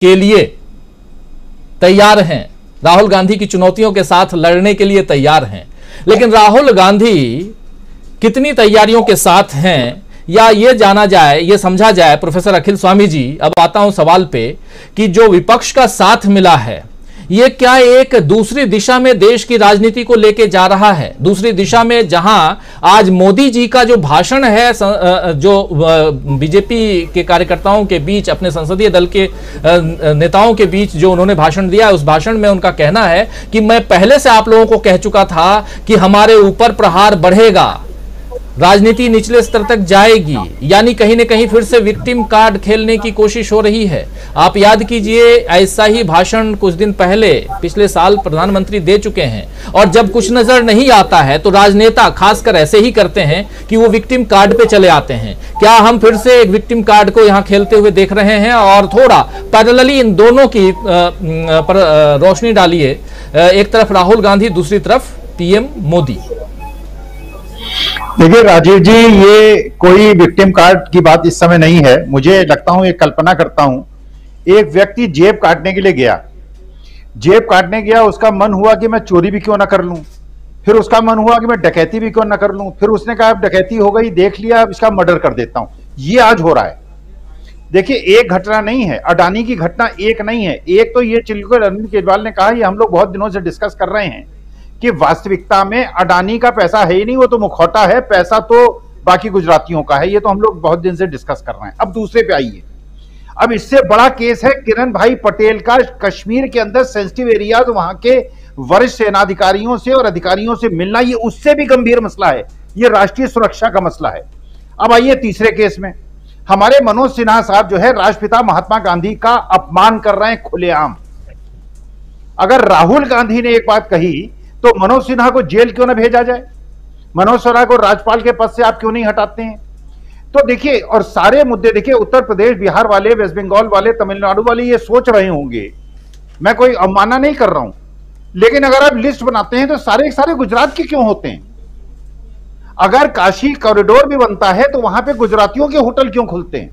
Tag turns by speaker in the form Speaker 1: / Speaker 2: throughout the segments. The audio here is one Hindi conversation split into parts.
Speaker 1: के लिए तैयार हैं, राहुल गांधी की चुनौतियों के साथ लड़ने के लिए तैयार हैं। लेकिन राहुल गांधी कितनी तैयारियों के साथ हैं, या ये जाना जाए, ये समझा जाए, प्रोफेसर अखिल स्वामी जी, अब आता हूं सवाल पे, कि जो विपक्ष का साथ मिला है, ये क्या एक दूसरी दिशा में देश की राजनीति को लेके जा रहा है? दूसरी दिशा में, जहां आज मोदी जी का जो भाषण है, जो बीजेपी के कार्यकर्ताओं के बीच, अपने संसदीय दल के नेताओं के बीच जो उन्होंने भाषण दिया, उस भाषण में उनका कहना है कि मैं पहले से आप लोगों को कह चुका था कि हमारे ऊपर प्रहार बढ़ेगा, राजनीति निचले स्तर तक जाएगी, यानी कहीं न कहीं फिर से विक्टिम कार्ड खेलने की कोशिश हो रही है। आप याद कीजिए, ऐसा ही भाषण कुछ दिन पहले पिछले साल प्रधानमंत्री दे चुके हैं, और जब कुछ नजर नहीं आता है तो राजनेता खासकर ऐसे ही करते हैं कि वो विक्टिम कार्ड पे चले आते हैं। क्या हम फिर से एक विक्टिम कार्ड को यहां खेलते हुए देख रहे हैं? और थोड़ा पैरेलली इन दोनों की पर रोशनी डालिए, एक तरफ राहुल गांधी, दूसरी तरफ पीएम मोदी।
Speaker 2: देखिए राजीव जी, ये कोई विक्टिम कार्ड की बात इस समय नहीं है। मुझे लगता हूं, एक कल्पना करता हूं, एक व्यक्ति जेब काटने के लिए गया, जेब काटने गया, उसका मन हुआ कि मैं चोरी भी क्यों ना कर लूं, फिर उसका मन हुआ कि मैं डकैती भी क्यों ना कर लूं, फिर उसने कहा अब डकैती हो गई, देख लिया, अब इसका मर्डर कर देता हूं। ये आज हो रहा है। देखिए, एक घटना नहीं है, अडानी की घटना एक नहीं है। एक तो ये चिल्को अरविंद केजरीवाल ने कहा, ये हम लोग बहुत दिनों से डिस्कस कर रहे हैं कि वास्तविकता में अडानी का पैसा है ही नहीं, वो तो मुखौटा है, पैसा तो बाकी गुजरातियों का है। ये तो हम लोग बहुत दिन से डिस्कस कर रहे हैं। अब दूसरे पे आइए। अब इससे बड़ा केस है किरण भाई पटेल का, कश्मीर के अंदर सेंसिटिव एरियाज, वहां के वरिष्ठ सेनाधिकारियों से और अधिकारियों से मिलना, ये उससे भी गंभीर मसला है, ये राष्ट्रीय सुरक्षा का मसला है। अब आइए तीसरे केस में, हमारे मनोज सिन्हा साहब जो है राष्ट्रपिता महात्मा गांधी का अपमान कर रहे हैं खुलेआम। अगर राहुल गांधी ने एक बात कही तो मनोज सिन्हा को जेल क्यों ना भेजा जाए, मनोज सिन्हा को राज्यपाल के पद से आप क्यों नहीं हटाते हैं? तो देखिए, और सारे मुद्दे देखिए, उत्तर प्रदेश, बिहार वाले, वेस्ट बंगाल वाले, तमिलनाडु वाले ये सोच रहे होंगे, मैं कोई अवमानना नहीं कर रहा हूं, लेकिन अगर आप लिस्ट बनाते हैं तो सारे सारे गुजरात के क्यों होते हैं? अगर काशी कॉरिडोर भी बनता है तो वहां पे गुजरातियों के होटल क्यों खुलते हैं?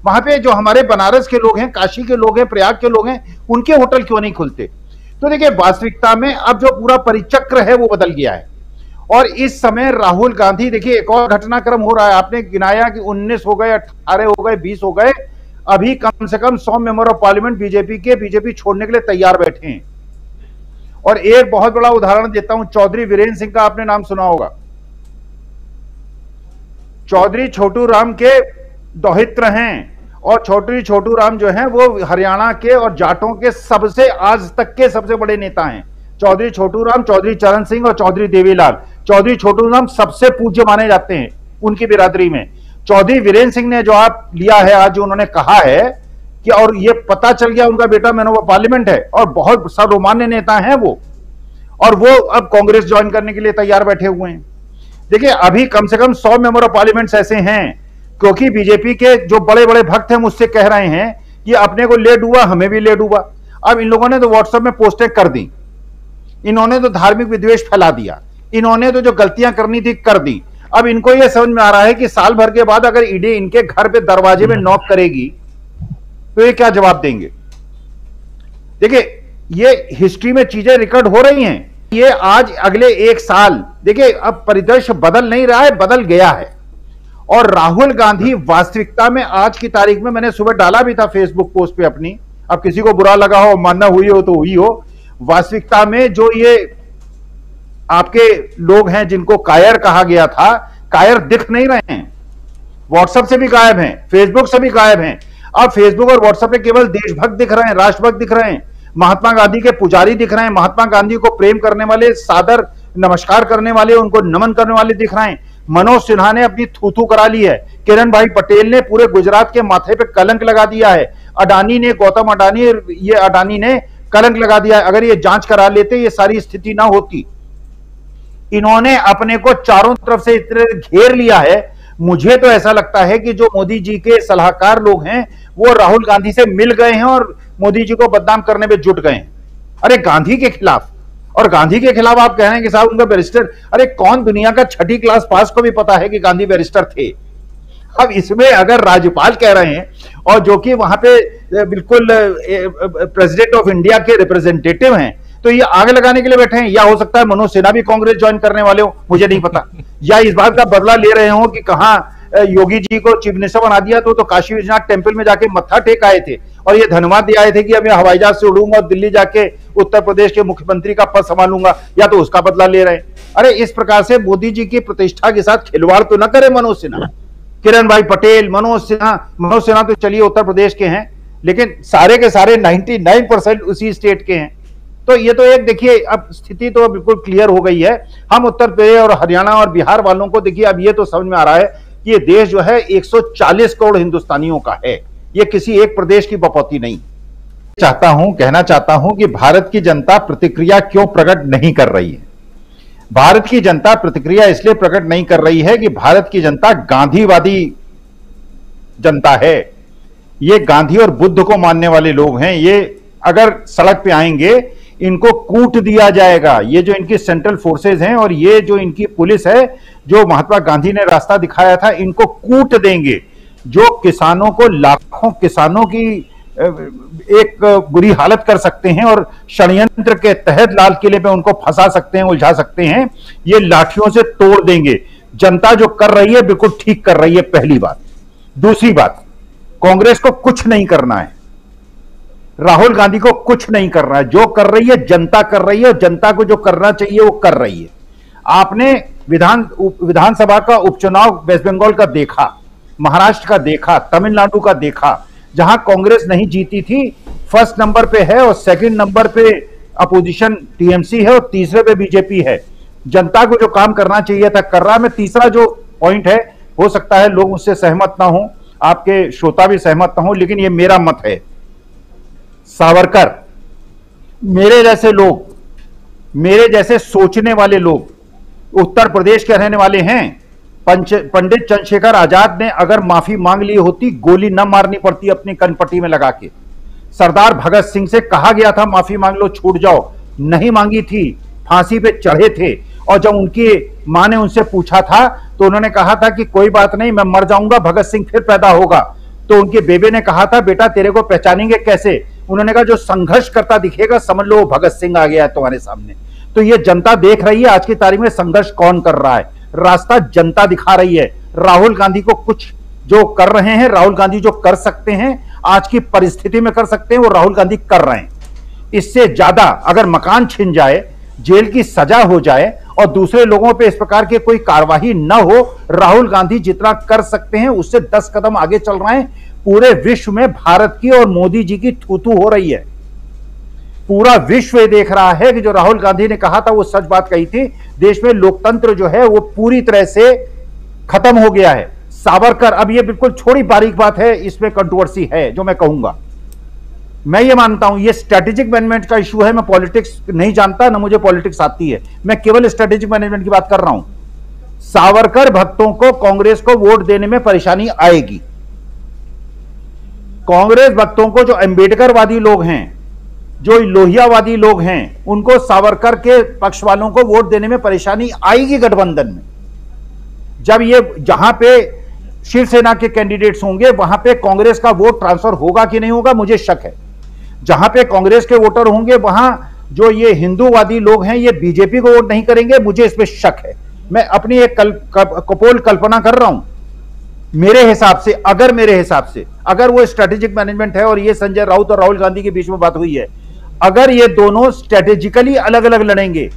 Speaker 2: वहां पे जो हमारे बनारस के लोग हैं, काशी के लोग हैं, प्रयाग के लोग हैं, उनके होटल क्यों नहीं खुलते? तो देखिए, वास्तविकता में अब जो पूरा परिचक्र है वो बदल गया है। और इस समय राहुल गांधी, देखिए एक और घटनाक्रम हो रहा है, आपने गिनाया कि 19 हो गए, 18 हो गए, 20 हो गए, अभी कम से कम 100 मेंबर ऑफ पार्लियामेंट बीजेपी छोड़ने के लिए तैयार बैठे हैं। और एक बहुत बड़ा उदाहरण देता हूं, चौधरी वीरेंद्र सिंह का आपने नाम सुना होगा। चौधरी छोटू राम के दौहित्र हैं, और चौधरी छोटू राम जो हैं वो हरियाणा के और जाटों के सबसे, आज तक के सबसे बड़े नेता हैं। चौधरी छोटू राम, चौधरी चरण सिंह और चौधरी देवीलाल, चौधरी छोटू राम सबसे पूज्य माने जाते हैं उनकी बिरादरी में। चौधरी वीरेंद्र सिंह ने जो आप लिया है आज, जो उन्होंने कहा है कि, और ये पता चल गया उनका बेटा मेंबर ऑफ पार्लियामेंट है और बहुत सर्वमान्य नेता हैं वो, और वो अब कांग्रेस ज्वाइन करने के लिए तैयार बैठे हुए हैं। देखिए, अभी कम से कम 100 मेंबर ऑफ पार्लियामेंट ऐसे हैं, क्योंकि बीजेपी के जो बड़े बड़े भक्त हैं मुझसे कह रहे हैं कि अपने को ले डूबा, हमें भी ले डूबा। अब इन लोगों ने तो व्हाट्सएप में पोस्टें कर दी, इन्होंने तो धार्मिक विद्वेष फैला दिया, इन्होंने तो जो गलतियां करनी थी कर दी। अब इनको यह समझ में आ रहा है कि साल भर के बाद अगर ईडी इनके घर पे दरवाजे में नॉक करेगी तो ये क्या जवाब देंगे? देखिए, ये हिस्ट्री में चीजें रिकॉर्ड हो रही हैं। ये आज अगले एक साल, देखिए अब परिदृश्य बदल नहीं रहा है, बदल गया है। और राहुल गांधी वास्तविकता में आज की तारीख में, मैंने सुबह डाला भी था फेसबुक पोस्ट पे अपनी, अब किसी को बुरा लगा हो, मानना हुई हो तो हुई हो, वास्तविकता में जो ये आपके लोग हैं जिनको कायर कहा गया था, कायर दिख नहीं रहे हैं, व्हाट्सएप से भी गायब हैं, फेसबुक से भी गायब हैं। अब फेसबुक और व्हाट्सएप पे केवल देशभक्त दिख रहे हैं, राष्ट्रभक्त दिख रहे हैं, महात्मा गांधी के पुजारी दिख रहे हैं, महात्मा गांधी को प्रेम करने वाले, सादर नमस्कार करने वाले, उनको नमन करने वाले दिख रहे हैं। मनोज सिन्हा ने अपनी थू करा ली है, किरण भाई पटेल ने पूरे गुजरात के माथे पे कलंक लगा दिया है, अडानी ने, गौतम अडानी, ये अडानी ने कलंक लगा दिया है। अगर ये जांच करा लेते ये सारी स्थिति ना होती। इन्होंने अपने को चारों तरफ से इतने घेर लिया है। मुझे तो ऐसा लगता है कि जो मोदी जी के सलाहकार लोग हैं वो राहुल गांधी से मिल गए हैं और मोदी जी को बदनाम करने में जुट गए हैं। अरे गांधी के खिलाफ, और गांधी के खिलाफ आप कह रहे हैं कि साहब उनका बैरिस्टर, अरे कौन दुनिया का छठी क्लास पास को भी पता है कि गांधी बैरिस्टर थे? अब इसमें अगर राज्यपाल कह रहे हैं और जो कि वहां पे बिल्कुल प्रेसिडेंट ऑफ इंडिया के रिप्रेजेंटेटिव हैं, तो ये आग लगाने के लिए बैठे हैं। या हो सकता है मनोज सिन्हा भी कांग्रेस ज्वाइन करने वाले हो, मुझे नहीं पता। या इस बात का बदला ले रहे हो कि कहां योगी जी को चीफ मिनिस्टर बना दिया तो काशी विश्वनाथ टेंपल में जाके मत्था टेक आए थे और ये धन्यवाद दिए आए थे कि अब मैं हवाई जहाज से उड़ूंगा और दिल्ली जाके उत्तर प्रदेश के मुख्यमंत्री का पद संभालूंगा, या तो उसका बदला ले रहे हैं। अरे इस प्रकार से मोदी जी की प्रतिष्ठा के साथ खिलवाड़ तो न करे मनोज सिन्हा, किरण भाई पटेल, मनोज सिन्हा तो चलिए उत्तर प्रदेश के हैं, लेकिन सारे के सारे 99% उसी स्टेट के हैं। तो ये तो एक देखिए, अब स्थिति तो बिल्कुल क्लियर हो गई है। हम उत्तर प्रदेश और हरियाणा और बिहार वालों को देखिए अब ये तो समझ में आ रहा है कि ये देश जो है 140 करोड़ हिंदुस्तानियों का है, ये किसी एक प्रदेश की बपौती नहीं। कहना चाहता हूं कि भारत की जनता प्रतिक्रिया क्यों प्रकट नहीं कर रही है। भारत की जनता प्रतिक्रिया इसलिए प्रकट नहीं कर रही है कि भारत की जनता गांधीवादी जनता है। ये गांधी और बुद्ध को मानने वाले लोग हैं। ये अगर सड़क पे आएंगे इनको कूट दिया जाएगा। ये जो इनकी सेंट्रल फोर्सेस हैं और ये जो इनकी पुलिस है, जो महात्मा गांधी ने रास्ता दिखाया था, इनको कूट देंगे। जो किसानों को, लाखों किसानों की एक बुरी हालत कर सकते हैं और षड्यंत्र के तहत लाल किले पे उनको फंसा सकते हैं, उलझा सकते हैं, ये लाठियों से तोड़ देंगे। जनता जो कर रही है बिल्कुल ठीक कर रही है, पहली बात। दूसरी बात, कांग्रेस को कुछ नहीं करना है, राहुल गांधी को कुछ नहीं करना है। जो कर रही है जनता कर रही है और जनता को जो करना चाहिए वो कर रही है। आपने विधानसभा का उपचुनाव वेस्ट बंगाल का देखा, महाराष्ट्र का देखा, तमिलनाडु का देखा, जहां कांग्रेस नहीं जीती थी, फर्स्ट नंबर पे है और सेकंड नंबर पे अपोजिशन टीएमसी है और तीसरे पे बीजेपी है। जनता को जो काम करना चाहिए था कर रहा है। मैं तीसरा जो पॉइंट है, हो सकता है लोग उससे सहमत ना हो, आपके श्रोता भी सहमत ना हो, लेकिन यह मेरा मत है। सावरकर, मेरे जैसे लोग, मेरे जैसे सोचने वाले लोग उत्तर प्रदेश के रहने वाले हैं। पंडित चंद्रशेखर आजाद ने अगर माफी मांग ली होती, गोली न मारनी पड़ती अपनी कनपट्टी में लगा के। सरदार भगत सिंह से कहा गया था माफी मांग लो छूट जाओ, नहीं मांगी थी, फांसी पे चढ़े थे। और जब उनकी मां ने उनसे पूछा था तो उन्होंने कहा था कि कोई बात नहीं, मैं मर जाऊंगा, भगत सिंह फिर पैदा होगा। तो उनके बेबे ने कहा था बेटा तेरे को पहचानेंगे कैसे? उन्होंने कहा जो संघर्ष करता दिखेगा समझ लो भगत सिंह आ गया है तुम्हारे सामने। तो ये जनता देख रही है आज की तारीख में संघर्ष कौन कर रहा है, रास्ता जनता दिखा रही है। राहुल गांधी को कुछ जो कर रहे हैं, राहुल गांधी जो कर सकते हैं, आज की परिस्थिति में कर सकते हैं, वो राहुल गांधी कर रहे हैं। इससे ज्यादा अगर मकान छिन जाए, जेल की सजा हो जाए और दूसरे लोगों पे इस प्रकार की कोई कार्रवाई न हो, राहुल गांधी जितना कर सकते हैं उससे 10 कदम आगे चल रहे हैं। पूरे विश्व में भारत की और मोदी जी की थू-थू हो रही है। पूरा विश्व ये देख रहा है कि जो राहुल गांधी ने कहा था वो सच बात कही थी। देश में लोकतंत्र जो है वो पूरी तरह से खत्म हो गया है। सावरकर, अब ये बिल्कुल छोटी बारीक बात है, इसमें कंट्रोवर्सी है जो मैं कहूंगा। मैं ये मानता हूं ये स्ट्रेटेजिक मैनेजमेंट का इशू है। मैं पॉलिटिक्स नहीं जानता, ना मुझे पॉलिटिक्स आती है, मैं केवल स्ट्रेटेजिक मैनेजमेंट की बात कर रहा हूं। सावरकर भक्तों को कांग्रेस को वोट देने में परेशानी आएगी। कांग्रेस भक्तों को, जो अंबेडकरवादी लोग हैं, जो लोहियावादी लोग हैं, उनको सावरकर के पक्ष वालों को वोट देने में परेशानी आएगी गठबंधन में। जब ये जहां पे शिवसेना के कैंडिडेट्स होंगे वहां पे कांग्रेस का वोट ट्रांसफर होगा कि नहीं होगा, मुझे शक है। जहां पे कांग्रेस के वोटर होंगे वहां जो ये हिंदूवादी लोग हैं ये बीजेपी को वोट नहीं करेंगे, मुझे इसमें शक है। मैं अपनी एक कपोल कल्पना कर रहा हूं। मेरे हिसाब से अगर वो स्ट्रेटेजिक मैनेजमेंट है और ये संजय राउत और राहुल गांधी के बीच में बात हुई है, अगर ये दोनों स्ट्रेटेजिकली अलग अलग लड़ेंगे,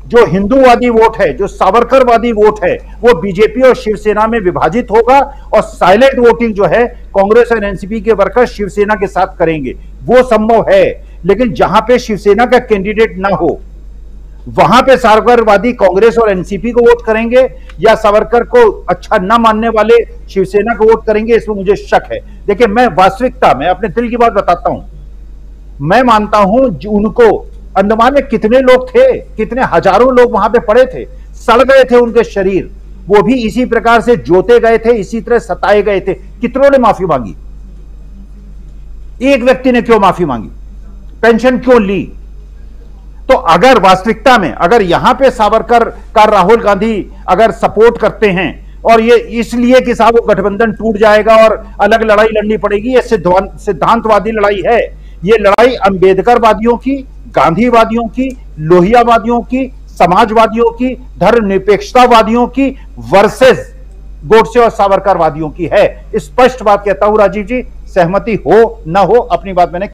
Speaker 2: जो हिंदूवादी वोट है, जो सावरकरवादी वोट है, वो बीजेपी और शिवसेना में विभाजित होगा और साइलेंट वोटिंग जो है कांग्रेस और एनसीपी के वर्कर शिवसेना के साथ करेंगे। वो संभव है, लेकिन जहां पे शिवसेना का कैंडिडेट ना हो वहां पे सावरकरवादी कांग्रेस और एनसीपी को वोट करेंगे या सावरकर को अच्छा ना मानने वाले शिवसेना को वोट करेंगे, इसमें मुझे शक है। देखिए, मैं वास्तविकता में अपने दिल की बात बताता हूं। मैं मानता हूं उनको अंडमान में कितने लोग थे, कितने हजारों लोग वहां पे पड़े थे, सड़ गए थे उनके शरीर, वो भी इसी प्रकार से जोते गए थे, इसी तरह सताए गए थे। कितनों ने माफी मांगी? एक व्यक्ति ने क्यों माफी मांगी? पेंशन क्यों ली? तो अगर वास्तविकता में अगर यहां पे सावरकर का राहुल गांधी अगर सपोर्ट करते हैं और ये इसलिए कि साहब वो गठबंधन टूट जाएगा और अलग लड़ाई लड़नी पड़ेगी, ये सिद्धांतवादी लड़ाई है। ये लड़ाई अंबेडकरवादियों की, गांधीवादियों की, लोहियावादियों की, समाजवादियों की, धर्मनिरपेक्षतावादियों की वर्सेस गोडसे और सावरकरवादियों की है। स्पष्ट बात कहता हूं राजीव जी, सहमति हो ना हो अपनी बात मैंने